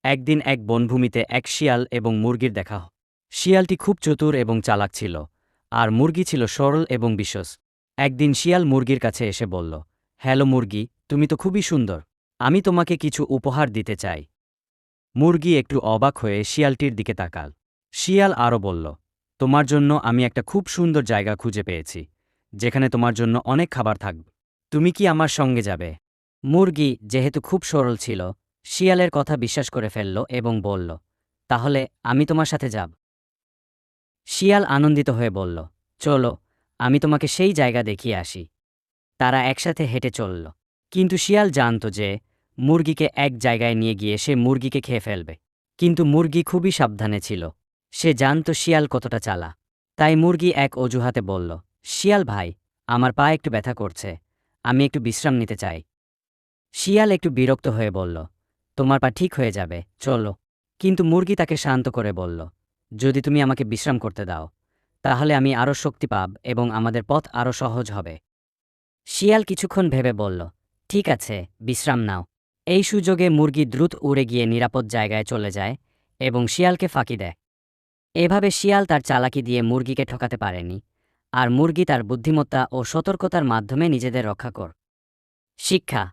একদিন এক বনভূমিতে এক শিয়াল এবং মুরগির দেখা হয়। শিয়ালটি খুব চতুর এবং চালাক ছিল, আর মুরগি ছিল সরল এবং বিশ্বস্ত। একদিন শিয়াল মুরগির কাছে এসে বলল, হ্যালো মুরগি, তুমি তো খুবই সুন্দর। আমি তোমাকে কিছু উপহার দিতে চাই। মুরগি একটু অবাক হয়ে শিয়ালটির দিকে তাকাল। শিয়াল আরও বলল, তোমার জন্য আমি একটা খুব সুন্দর জায়গা খুঁজে পেয়েছি, যেখানে তোমার জন্য অনেক খাবার থাকবে। তুমি কি আমার সঙ্গে যাবে? মুরগি, যেহেতু খুব সরল ছিল, শিয়ালের কথা বিশ্বাস করে ফেলল এবং বলল, তাহলে আমি তোমার সাথে যাব। শিয়াল আনন্দিত হয়ে বলল, চলো, আমি তোমাকে সেই জায়গা দেখিয়ে আসি। তারা একসাথে হেঁটে চলল। কিন্তু শিয়াল জানত যে মুরগিকে এক জায়গায় নিয়ে গিয়ে সে মুরগিকে খেয়ে ফেলবে। কিন্তু মুরগি খুবই সাবধানে ছিল। সে জানত শিয়াল কতটা চালাক। তাই মুরগি এক অজুহাতে বলল, শিয়াল ভাই, আমার পা একটু ব্যথা করছে, আমি একটু বিশ্রাম নিতে চাই। শিয়াল একটু বিরক্ত হয়ে বলল, তোমার পা ঠিক হয়ে যাবে, চলো। কিন্তু মুরগি তাকে শান্ত করে বলল, যদি তুমি আমাকে বিশ্রাম করতে দাও, তাহলে আমি আরও শক্তি পাব এবং আমাদের পথ আরও সহজ হবে। শিয়াল কিছুক্ষণ ভেবে বলল, ঠিক আছে, বিশ্রাম নাও। এই সুযোগে মুরগি দ্রুত উড়ে গিয়ে নিরাপদ জায়গায় চলে যায় এবং শিয়ালকে ফাঁকি দেয়। এভাবে শিয়াল তার চালাকি দিয়ে মুরগিকে ঠকাতে পারেনি, আর মুরগি তার বুদ্ধিমত্তা ও সতর্কতার মাধ্যমে নিজেদের রক্ষা কর। শিক্ষা।